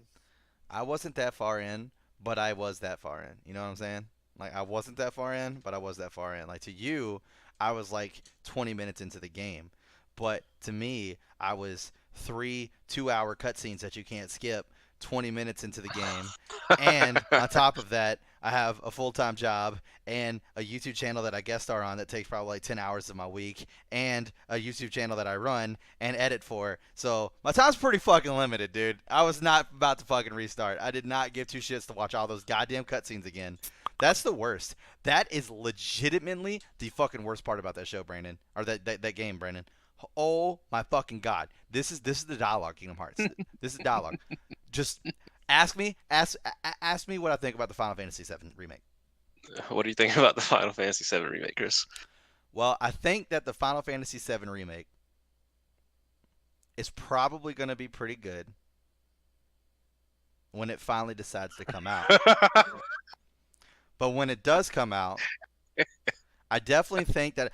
I wasn't that far in, but I was that far in. You know what I'm saying? Like, I wasn't that far in, but I was that far in. Like, to you, I was like 20 minutes into the game. But to me, I was 3 2-hour cutscenes that you can't skip 20 minutes into the game. And on top of that, I have a full time job and a YouTube channel that I guest star on that takes probably like 10 hours of my week, and a YouTube channel that I run and edit for. So my time's pretty fucking limited, dude. I was not about to fucking restart. I did not give two shits to watch all those goddamn cutscenes again. That's the worst. That is legitimately the fucking worst part about that show, Brandon, or that game, Brandon. Oh my fucking god! This is the dialogue, Kingdom Hearts. This is dialogue. Just ask me what I think about the Final Fantasy VII remake. What do you think about the Final Fantasy VII remake, Chris? Well, I think that the Final Fantasy VII remake is probably going to be pretty good when it finally decides to come out. But when it does come out, I definitely think that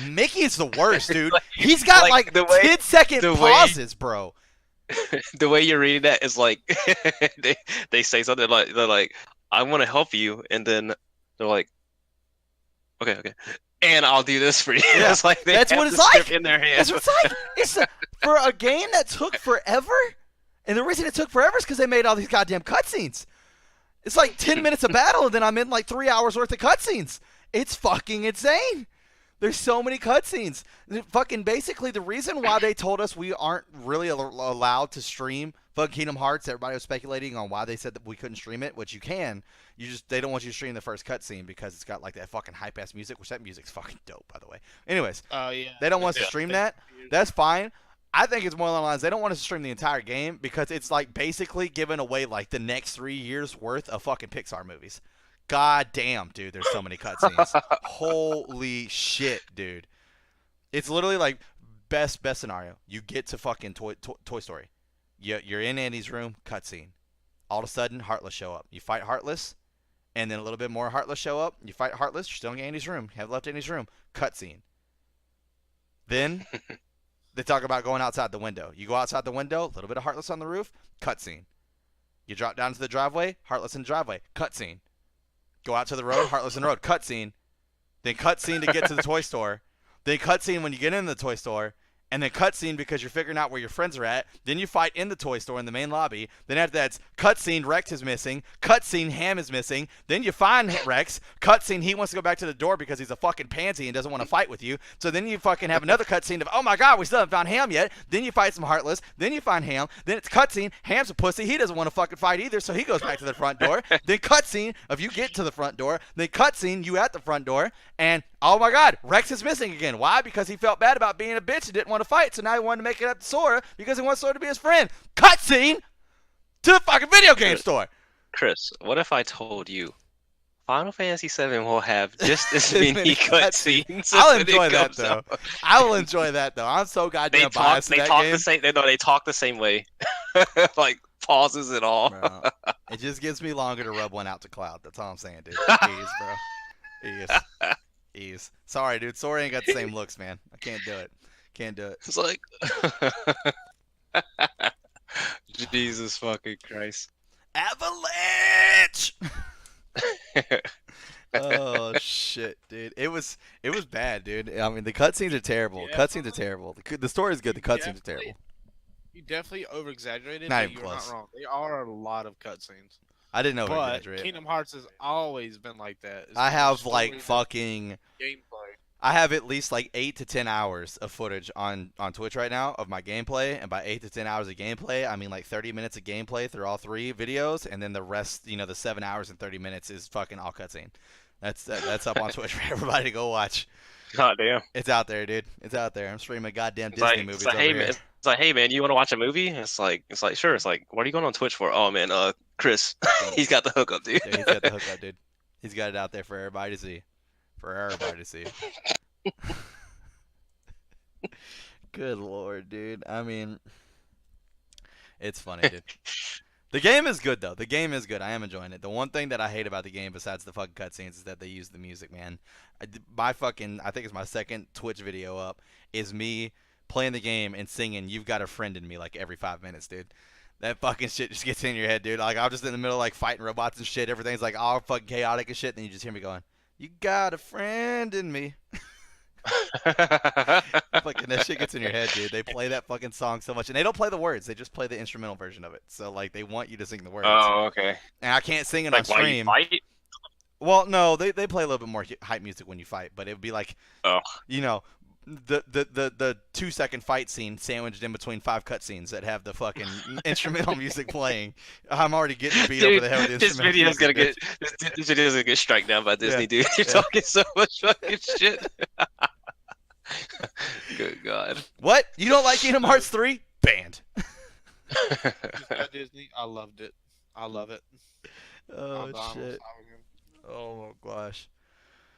Mickey is the worst, dude. He's got like the way, 10-second pauses, bro. The way you're reading that is like they say something like they're like, "I want to help you," and then they're like, "Okay, and I'll do this for you." Yeah. It's like that's what it's like in their hands. That's what it's like. For a game that took forever, and the reason it took forever is because they made all these goddamn cutscenes. It's like 10 minutes of battle, and then I'm in like 3 hours worth of cutscenes. It's fucking insane. There's so many cutscenes. Fucking basically, the reason why they told us we aren't really allowed to stream fucking Kingdom Hearts, everybody was speculating on why they said that we couldn't stream it, which you can. They don't want you to stream the first cutscene because it's got like that fucking hype ass music, which that music's fucking dope, by the way. Anyways, yeah. they don't want us to stream that. That's fine. I think it's more along the lines they don't want us to stream the entire game because it's like basically giving away like the next 3 years worth of fucking Pixar movies. God damn, dude, there's so many cutscenes. Holy shit, dude. It's literally like best scenario. You get to fucking Toy Story. You're in Andy's room, cutscene. All of a sudden, Heartless show up. You fight Heartless, and then a little bit more Heartless show up. You fight Heartless, you're still in Andy's room. You have left Andy's room, cutscene. Then they talk about going outside the window. You go outside the window, a little bit of Heartless on the roof, cutscene. You drop down to the driveway, Heartless in the driveway, cutscene. Go out to the road, Heartless in the road, cutscene. Then cutscene to get to the toy store. Then cutscene when you get into the toy store. And then cutscene because you're figuring out where your friends are at. Then you fight in the toy store in the main lobby. Then after that, it's cutscene, Rex is missing. Cutscene, Ham is missing. Then you find Rex. Cutscene, he wants to go back to the door because he's a fucking pansy and doesn't want to fight with you. So then you fucking have another cutscene of, oh my god, we still haven't found Ham yet. Then you fight some Heartless. Then you find Ham. Then it's cutscene, Ham's a pussy. He doesn't want to fucking fight either, so he goes back to the front door. Then cutscene of you get to the front door. Then cutscene, you at the front door. And oh my god, Rex is missing again. Why? Because he felt bad about being a bitch and didn't want to fight. So now he wanted to make it up to Sora because he wants Sora to be his friend. Cutscene to the fucking video game store. Chris, what if I told you Final Fantasy VII will have just as many cutscenes? I'll enjoy that though. I will enjoy that though. I'm so goddamn biased to that game. They talk the same way. Like pauses and all. Bro, it just gives me longer to rub one out to Cloud. That's all I'm saying, dude. Ease, bro. Ease. Sorry, dude. Sora ain't got the same looks, man. I can't do it. Can't do it. It's like Jesus fucking Christ. Avalanche! Oh shit, dude. It was bad, dude. I mean, the cutscenes are terrible. Yeah. Cutscenes are terrible. The story is good. The cutscenes are terrible. You definitely over-exaggerated, Not but even you're close. not wrong. There are a lot of cutscenes. I didn't know But exaggerate. Kingdom Hearts has always been like that. It's I more have story like than fucking. gameplay. I have at least like 8 to 10 hours of footage on Twitch right now of my gameplay, and by 8 to 10 hours of gameplay, I mean like 30 minutes of gameplay through all 3 videos, and then the rest, the 7 hours and 30 minutes is fucking all cutscene. That's up on Twitch for everybody to go watch. God damn. It's out there, dude. It's out there. I'm streaming goddamn It's Disney like, movies it's like, over hey, here. man, it's like, hey man, you want to watch a movie? It's like sure. It's like, what are you going on Twitch for? Oh man, Chris, he's got the hookup, dude. Dude, he's got the hookup, dude. He's got it out there for everybody to see. For everybody to see. Good lord, dude. I mean, it's funny, dude. The game is good, though. The game is good. I am enjoying it. The one thing that I hate about the game, besides the fucking cutscenes, is that they use the music, man. I think it's my second Twitch video up, is me playing the game and singing "You've Got a Friend in Me" like every 5 minutes, dude. That fucking shit just gets in your head, dude. Like, I'm just in the middle of, like, fighting robots and shit. Everything's, like, all fucking chaotic and shit. And you just hear me going, "You got a friend in me." Fucking that shit gets in your head, dude. They play that fucking song so much, and they don't play the words. They just play the instrumental version of it. So like they want you to sing the words, Oh, okay. and I can't sing it on Like while you stream. fight? Well, no, they play a little bit more hype music when you fight, but it would be like, Oh. you know, the 2 second fight scene sandwiched in between 5 cutscenes that have the fucking instrumental music playing. I'm already getting beat over Dude, the head with the this instrumental video's music. gonna Bitch. get this video's gonna get struck down by Disney, Yeah. dude. You're Yeah. talking so much fucking shit. Good God. What? You don't like Kingdom Hearts 3? Banned. Disney, I loved it. I love it. Oh I'm shit. sorry. Oh gosh.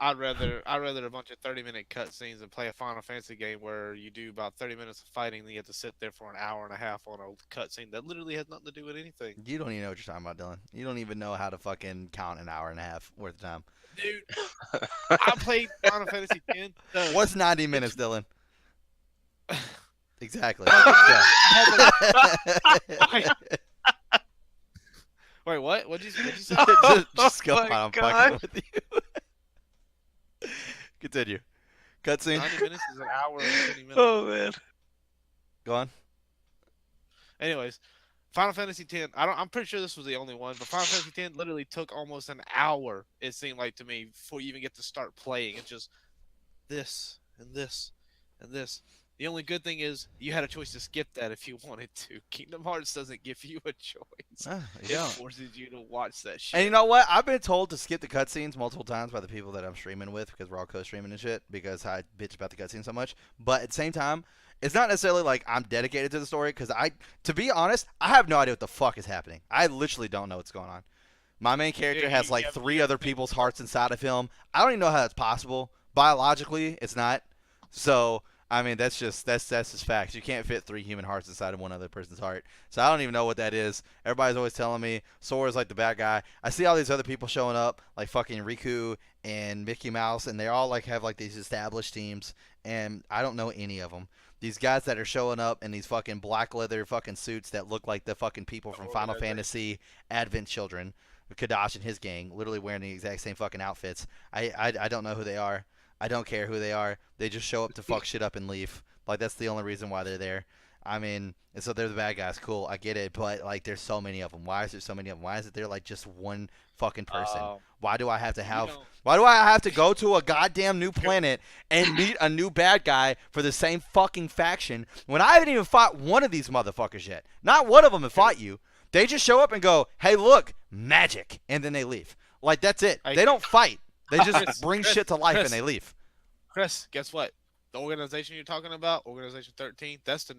I'd rather a bunch of 30-minute cutscenes and play a Final Fantasy game where you do about 30 minutes of fighting, then you have to sit there for an hour and a half on a cutscene that literally has nothing to do with anything. You don't even know what you're talking about, Dylan. You don't even know how to fucking count an hour and a half worth of time. Dude, I played Final Fantasy X. What's 90 minutes, Dylan? Exactly. Wait, what? What'd you say? just go Oh on. my I'm God. fucking with you. Continue. Cutscene. 90 minutes is an hour and 20 minutes. Oh man. Go on. Anyways, Final Fantasy X. I'm pretty sure this was the only one, but Final Fantasy X literally took almost an hour. It seemed like to me before you even get to start playing. It's just this and this and this. The only good thing is you had a choice to skip that if you wanted to. Kingdom Hearts doesn't give you a choice. It Yeah. forces you to watch that shit. And you know what? I've been told to skip the cutscenes multiple times by the people that I'm streaming with because we're all co-streaming and shit because I bitch about the cutscenes so much. But at the same time, it's not necessarily like I'm dedicated to the story because to be honest, I have no idea what the fuck is happening. I literally don't know what's going on. My main character Yeah, has you like have- 3 other people's hearts inside of him. I don't even know how that's possible. Biologically, it's not. So I mean, that's just facts. You can't fit 3 human hearts inside of one other person's heart. So I don't even know what that is. Everybody's always telling me Sora's like the bad guy. I see all these other people showing up, like fucking Riku and Mickey Mouse, and they all like have like these established teams, and I don't know any of them. These guys that are showing up in these fucking black leather fucking suits that look like the fucking people from Final Fantasy Advent Children, Kadash and his gang, literally wearing the exact same fucking outfits. I don't know who they are. I don't care who they are. They just show up to fuck shit up and leave. Like that's the only reason why they're there. I mean, and so they're the bad guys. Cool, I get it. But like, there's so many of them. Why is there so many of them? Why is it there like just one fucking person? Why do I have to have? Why do I have to go to a goddamn new planet and meet a new bad guy for the same fucking faction when I haven't even fought one of these motherfuckers yet? Not one of them have fought you. They just show up and go, "Hey, look, magic," and then they leave. Like that's it. They don't fight. They just bring shit to life and they leave. Chris, guess what? The organization you're talking about, Organization 13, that's the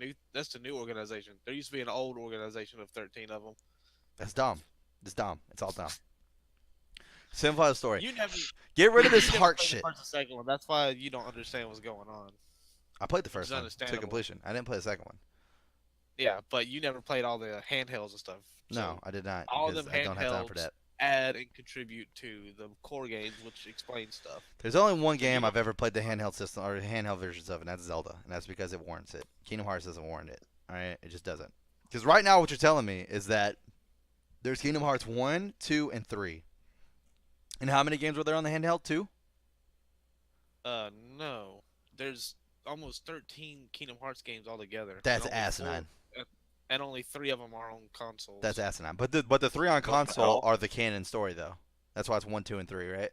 new organization. There used to be an old organization of 13 of them. That's dumb. It's dumb. It's all dumb. Simplify the story. You never Get rid of this you never heart played shit. The first and second one. That's why you don't understand what's going on. I played the first It's one to understandable. completion. I didn't play the second one. Yeah, but you never played all the handhelds and stuff. So No, I did not. all Because them I don't have time for handhelds that. add and contribute to the core games, which explains stuff. There's only one game I've ever played the handheld system or handheld versions of, and that's Zelda, and that's because it warrants it. Kingdom Hearts doesn't warrant it. All right, it just doesn't. Because right now, what you're telling me is that there's Kingdom Hearts 1, 2, and 3. And how many games were there on the handheld? 2? No. There's almost 13 Kingdom Hearts games altogether. That's and only asinine. and only 3 of them are on consoles. That's asinine. But the 3 on console are the canon story though. That's why it's 1, 2, and 3, right?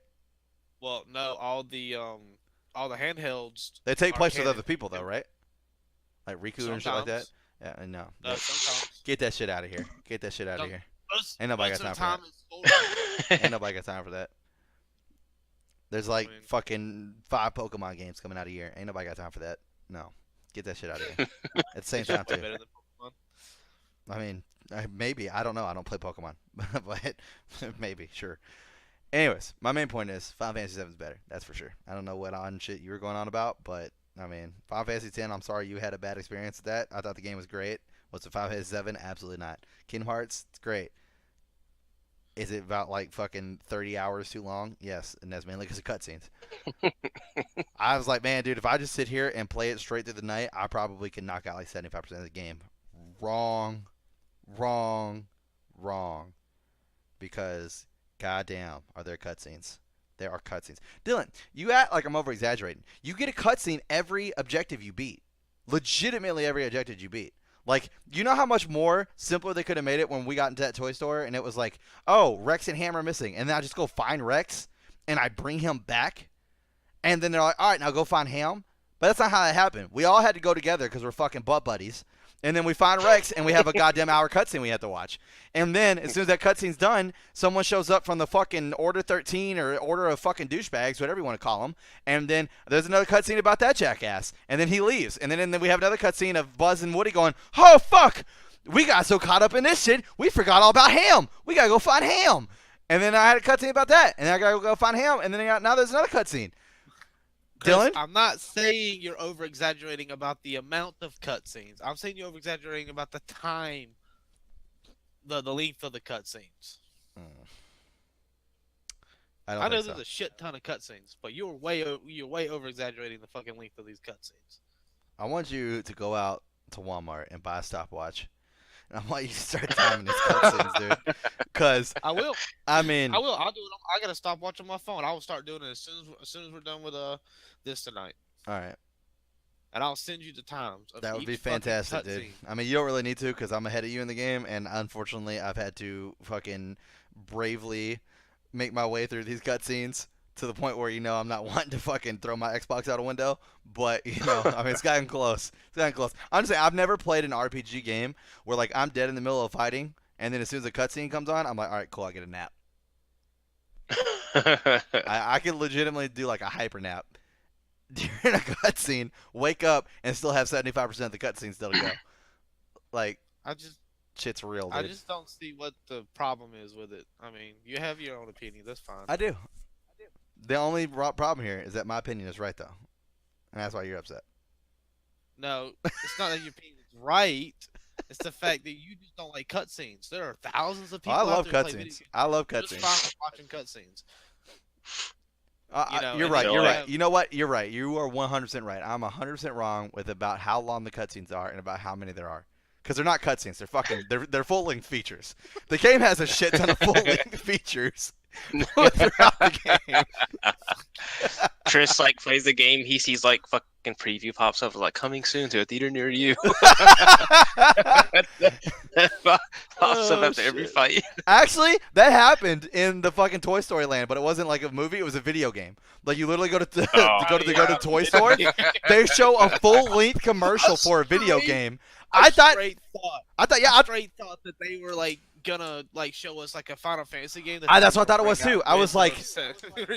Well, no, all the handhelds. They take are place with canon. other people though, right? Like Riku and shit like that. Sometimes. Yeah, no. Sometimes. Get that shit out of here. Get that shit out of Some- here. Most- Ain't nobody most got of time the for it's Ain't nobody got time for that. There's like I mean- fucking 5 Pokemon games coming out a year. Ain't nobody got time for that. No. Get that shit out of here. At the same time way too. better than Pokemon. I mean, maybe. I don't know. I don't play Pokemon. But maybe, sure. Anyways, my main point is Final Fantasy 7 is better. That's for sure. I don't know what on shit you were going on about, but I mean, Final Fantasy 10, I'm sorry you had a bad experience with that. I thought the game was great. Was it Final Fantasy 7? Absolutely not. Kingdom Hearts, it's great. Is it about like fucking 30 hours too long? Yes, and that's mainly because of cutscenes. I was like, man, dude, if I just sit here and play it straight through the night, I probably could knock out like 75% of the game. Wrong. Wrong. Wrong. Because, goddamn, are there cutscenes? There are cutscenes. Dylan, you act like I'm over exaggerating. You get a cutscene every objective you beat. Legitimately every objective you beat. Like, you know how much more simpler they could have made it when we got into that toy store and it was like, oh, Rex and Ham are missing. And then I just go find Rex and I bring him back. And then they're like, all right, now go find Ham. But that's not how that happened. We all had to go together because we're fucking butt buddies. And then we find Rex, and we have a goddamn hour cutscene we have to watch. And then, as soon as that cutscene's done, someone shows up from the fucking Order 13 or Order of fucking douchebags, whatever you want to call them. And then there's another cutscene about that jackass. And then he leaves. And then we have another cutscene of Buzz and Woody going, oh, fuck! We got so caught up in this shit, we forgot all about Ham. We got to go find Ham. And then I had a cutscene about that. And then I got to go find Ham. And then now there's another cutscene. Chris, Dylan? I'm not saying you're over exaggerating about the amount of cutscenes. I'm saying you're over exaggerating about the time, the length of the cutscenes. I I know think there's so. a shit ton of cutscenes, but you're way over exaggerating the fucking length of these cutscenes. I want you to go out to Walmart and buy a stopwatch. And I want you to start timing these cutscenes, dude. Because, I will. I mean, I will. I'll do it. I gotta stop watching my phone. I will start doing it as soon as we're done with this tonight. all right. And I'll send you the times. Of That would each be fucking fantastic, dude. cutscene. I mean, you don't really need to because I'm ahead of you in the game. And unfortunately, I've had to fucking bravely make my way through these cutscenes to the point where, I'm not wanting to fucking throw my Xbox out a window. But, I mean, it's gotten close. It's gotten close. I'm just saying, I've never played an RPG game where, like, I'm dead in the middle of fighting. And then as soon as a cutscene comes on, I'm like, all right, cool, I get a nap. I can legitimately do like a hyper nap during a cutscene, wake up, and still have 75% of the cutscene still to go. Like, I just shit's real, dude. I just don't see what the problem is with it. I mean, you have your own opinion. That's fine. I do. The only problem here is that my opinion is right, though. And that's why you're upset. No, it's not that your opinion is right. It's the fact that you just don't like cutscenes. There are thousands of Oh, people I out love there who play video cutscenes. games I love just cutscenes. fine with watching cutscenes. You're and right. they You're all right. have- You know what? You're right. You are 100% right. I'm 100% wrong with about how long the cutscenes are and about how many there are. Because they're not cutscenes. They're fucking. They're full length features. The game has a shit ton of full length features throughout the game. Chris like plays the game. He sees like fucking preview pops up like coming soon to a theater near you. Pops up Oh, after every shit. fight. Actually, that happened in the fucking Toy Story Land, but it wasn't like a movie. It was a video game. Like you literally go to Oh, go to Toy Store. They show a full length commercial for a video game. I thought, yeah, I straight thought that they were like gonna like show us like a Final Fantasy game. that's what I thought it was too. I was like,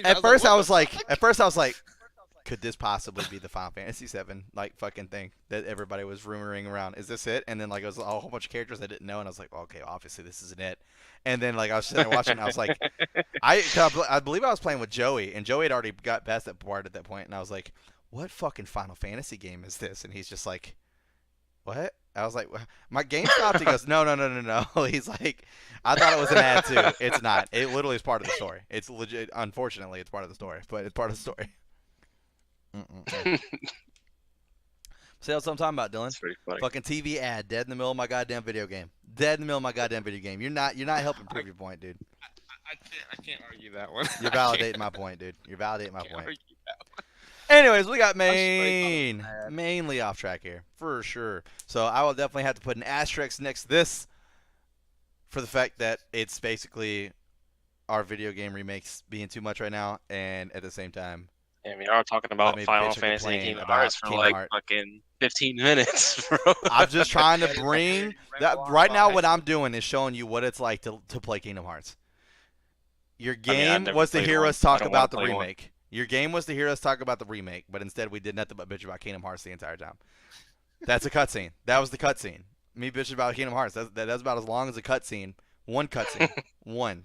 at first I was like, could this possibly be the Final Fantasy VII like fucking thing that everybody was rumoring around? Is this it? And then like it was a whole bunch of characters I didn't know, and I was like, well, okay, obviously this isn't it. And then like I was sitting there watching, and I was like, I believe I was playing with Joey, and Joey had already got past that part at that point, and I was like, what fucking Final Fantasy game is this? And he's just like, what? I was like, my game stopped. He goes, no. He's like, I thought it was an ad too. It's not. It literally is part of the story. It's legit. Unfortunately, it's part of the story, but it's part of the story. See what I'm talking about, Dylan? That's pretty funny. Fucking TV ad, dead in the middle of my goddamn video game. Dead in the middle of my goddamn video game. You're not helping prove your point, dude. I can't argue that one. You're validating my point, dude. You're validating my Can't point. argue that one. Anyways, we got straight mainly off track here for sure. So I will definitely have to put an asterisk next to this for the fact that it's basically our video game remakes being too much right now, and at the same time, I mean, I'm talking about me Final bitch and Fantasy and complain Kingdom about Hearts for Kingdom like Hearts. fucking 15 minutes, bro. I'm just trying to bring that right now. What I'm doing is showing you what it's like to play Kingdom Hearts. Your I mean, I've game never was to played hear one. us talk I don't wanna about the play one. remake. Your game was to hear us talk about the remake, but instead we did nothing but bitch about Kingdom Hearts the entire time. That's a cutscene. That was the cutscene. Me bitching about Kingdom Hearts. That's about as long as a cutscene. One cutscene. One.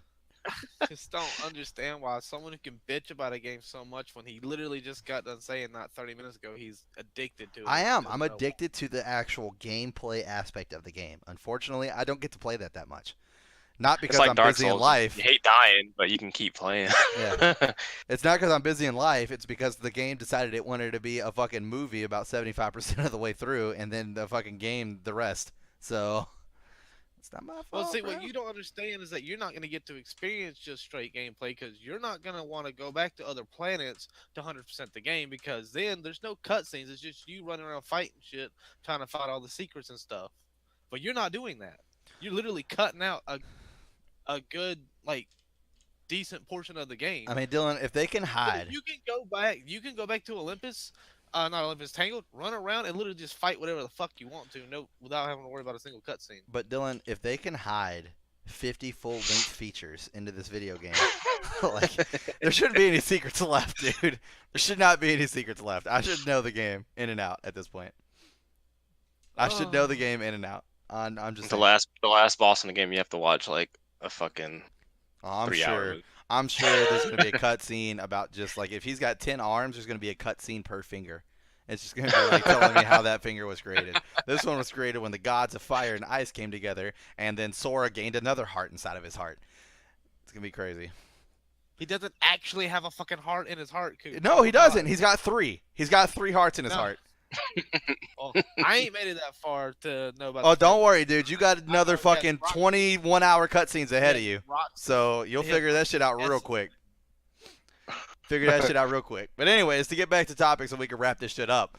Just don't understand why someone who can bitch about a game so much when he literally just got done saying not 30 minutes ago he's addicted to it. I am. doesn't I'm know addicted to the actual gameplay aspect of the game. Unfortunately, I don't get to play that much. Not It's because like I'm Dark busy in Souls. life. You hate dying, but you can keep playing. Yeah. It's not because I'm busy in life. It's because the game decided it wanted to be a fucking movie about 75% of the way through, and then the fucking game the rest. So It's not my Well, fault, see, bro. what you don't understand is that you're not going to get to experience just straight gameplay because you're not going to want to go back to other planets to 100% the game because then there's no cutscenes. It's just you running around fighting shit, trying to find all the secrets and stuff. But you're not doing that. You're literally cutting out a good, like, decent portion of the game. I mean, Dylan, if they can hide, You can go back. You can go back to Olympus, not Olympus Tangled. Run around and literally just fight whatever the fuck you want to, no, without having to worry about a single cutscene. but Dylan, if they can hide 50 full-length features into this video game, like there shouldn't be any secrets left, dude. There should not be any secrets left. I should know the game in and out at this point. I should know the game in and out. I'm just The saying. last boss in the game, you have to watch like a fucking Oh, I'm 3 hour sure. movie. I'm sure there's gonna be a cutscene about just like if he's got 10 arms, there's gonna be a cutscene per finger. It's just gonna be like telling me how that finger was created. This one was created when the gods of fire and ice came together, and then Sora gained another heart inside of his heart. It's gonna be crazy. He doesn't actually have a fucking heart in his heart. No, he doesn't. He's got 3. He's got 3 hearts in his No. heart. Well, I ain't made it that far to know about. Oh, the don't story. worry, dude. You got another yeah, fucking Rock- 21-hour cutscenes ahead of Yeah, you. Rock- So you'll Yeah, figure that shit out real that's- quick. Figure that shit out real quick. But anyways, to get back to topics so we can wrap this shit up.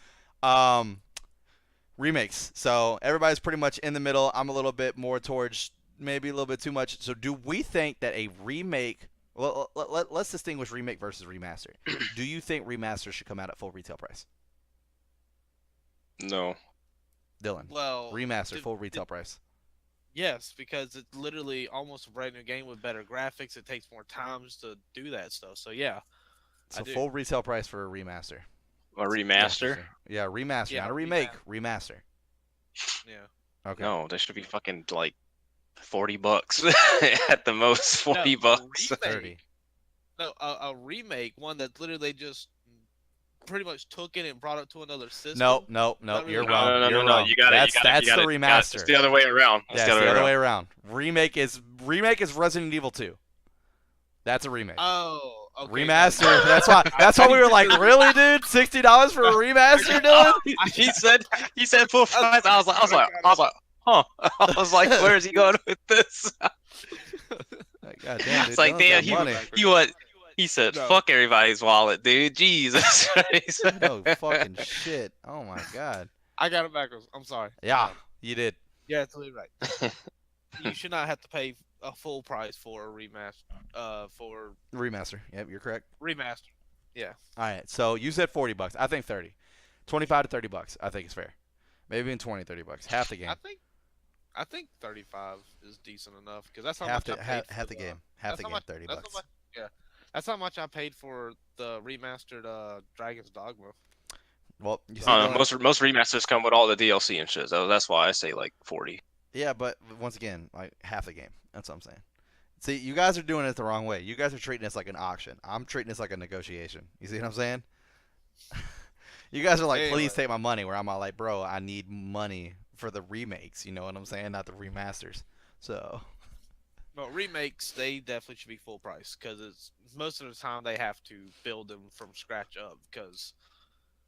Remakes. So everybody's pretty much in the middle. I'm a little bit more towards maybe a little bit too much. So do we think that a remake? Well, let's distinguish remake versus remaster. Do you think remaster should come out at full retail price? No. Dylan. Well, Remaster, did- full retail price. yes, because it's literally almost a brand new game with better graphics. It takes more times to do that stuff. So yeah, So I do. full retail price for a remaster. A remaster? Yeah, remaster, Yeah, not a remake. Remaster. yeah. Okay. No, they should be fucking like $40 at the most. 40 No, bucks. remake. 30. No, a remake, one that literally just pretty much took it and brought it to another system. No, Not you're really. wrong. No, You're no, wrong. you got it. That's the remaster. It's the other way around. Yeah, it's the other way around. Remake is Resident Evil 2. That's a remake. Oh, okay. Remaster. That's why we were like, really, dude? $60 for a remaster, Dylan? he said full price. I was like, huh. I was like, where is he going with this? Like, God damn, dude, It's like, Dylan's got damn, money. he said, No. fuck everybody's wallet, dude. Jesus. No fucking shit. Oh my god. I got it backwards. I'm sorry. Yeah, you did. Yeah, it's literally right. You should not have to pay a full price for a remaster. For Remaster. Yep, you're correct. remaster. All right, so you said $40. I think 30. 25 to $30. I think is fair. Maybe even 20, $30. Half the game. I think 35 is decent enough because that's how Half much the I paid half for the game. Half the game. $30. That's how much I paid for the remastered Dragon's Dogma. Well, you see, I don't know, Dylan- most remasters come with all the DLC and shit. So that's why I say like 40. yeah, but once again, like half the game. That's what I'm saying. See, you guys are doing it the wrong way. You guys are treating this like an auction. I'm treating this like a negotiation. You see what I'm saying? You guys are like, Anyway. please take my money. Where I'm all like, bro, I need money for the remakes. You know what I'm saying? Not the remasters. So, But remakes, they definitely should be full price because it's most of the time they have to build them from scratch up. Because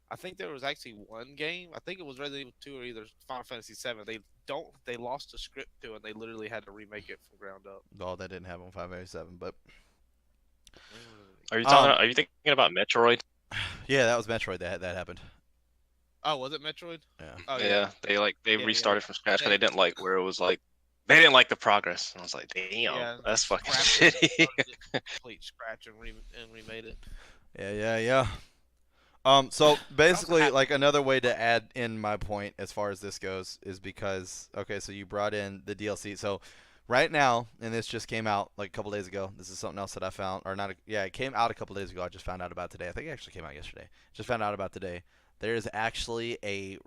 I think there was actually one game. I think it was Resident Evil 2 or either Final Fantasy 7. They lost the script to it and they literally had to remake it from ground up. well, that didn't happen on 587, but Are you thinking about Metroid? yeah, that was Metroid that happened. Oh, was it Metroid? Yeah. Oh Yeah, they Yeah, restarted from scratch because Yeah. they didn't like where it was like. They didn't like the progress. And I was like, damn, Yeah, that's fucking scrapped it, shitty. started it complete scratch and remade it. Yeah. So basically, have- like another way to add in my point as far as this goes is because okay, so you brought in the DLC. So right now, and this just came out like a couple days ago. This is something else that I found, or not? Yeah, it came out a couple days ago. I just found out about today. I think it actually came out yesterday. Just found out about today. There is actually a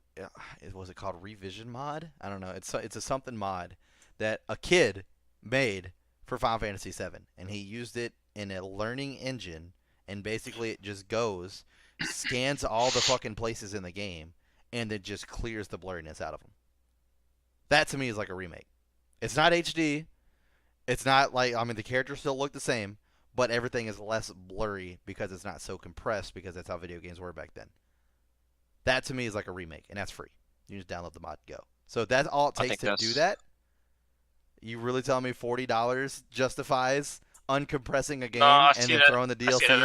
was it called revision mod? I don't know. It's a something mod that a kid made for Final Fantasy VII, and he used it in a learning engine, and basically it just goes, scans all the fucking places in the game, and then just clears the blurriness out of them. That to me is like a remake. It's not HD. It's not like, I mean, the characters still look the same, but everything is less blurry because it's not so compressed because that's how video games were back then. That to me is like a remake, and that's free. You just download the mod and go. So if that's all it I takes think to do that, You really telling me $40 justifies uncompressing a No, game and then throwing the DLC in?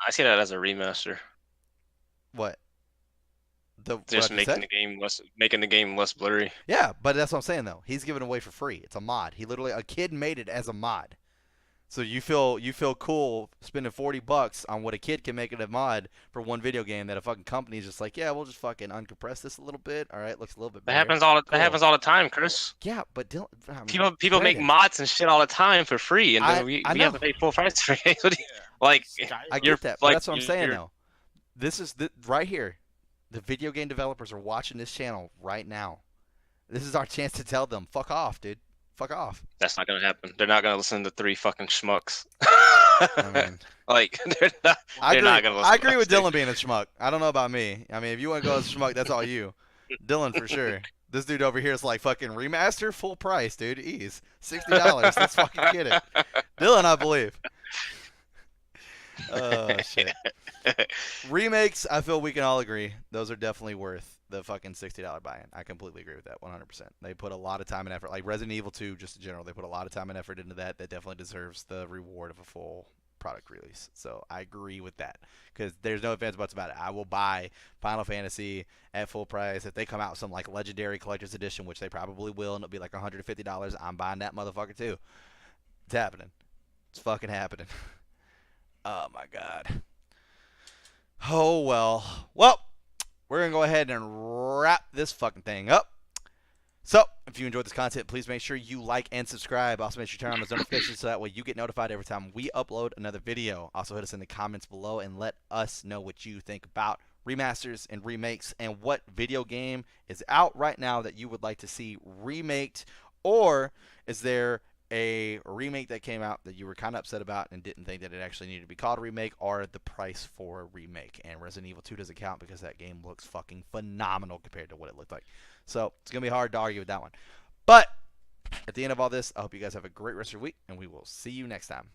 I see that as a remaster. What? What I Just just said? making the game less blurry. Yeah, but that's what I'm saying though. He's giving it away for free. It's a mod. A kid made it as a mod. So you feel cool spending $40 on what a kid can make it a mod for one video game that a fucking company is just like, yeah, we'll just fucking uncompress this a little bit. All right, looks a little bit better. That happens all the time, Chris. Yeah, but People make mods and shit all the time for free, and then we I have to pay full price for it. Like I get that, but that's what I'm saying though. This is right here. The video game developers are watching this channel right now. This is our chance to tell them, fuck off, dude. Fuck off. That's not gonna happen. They're not gonna listen to three fucking schmucks. I mean, like they're not. They're not gonna listen. I agree with Dylan being a schmuck. I don't know about me. I mean, if you want to go as a schmuck, that's all you. Dylan for sure. This dude over here is like fucking remaster full price, dude. Ease $60. Let's fucking get it. Dylan, I believe. Oh shit. Remakes, I feel we can all agree those are definitely worth the fucking $60 buy-in. I completely agree with that 100%. They put a lot of time and effort, like Resident Evil 2 just in general. They put a lot of time and effort into that. That definitely deserves the reward of a full product release. So I agree with that because there's no ifs ands buts about it. I will buy Final Fantasy at full price if they come out with some like legendary collector's edition, which they probably will, and it'll be like $150. I'm buying that motherfucker too. It's happening. It's fucking happening. Oh my god. Oh well. Well, we're gonna go ahead and wrap this fucking thing up. So, if you enjoyed this content, please make sure you like and subscribe. Also, make sure you turn on those notifications so that way you get notified every time we upload another video. Also, hit us in the comments below and let us know what you think about remasters and remakes and what video game is out right now that you would like to see remaked, or is there a remake that came out that you were kind of upset about and didn't think that it actually needed to be called a remake, or the price for a remake. And Resident Evil 2 doesn't count because that game looks fucking phenomenal compared to what it looked like. So it's going to be hard to argue with that one. But at the end of all this, I hope you guys have a great rest of your week, and we will see you next time.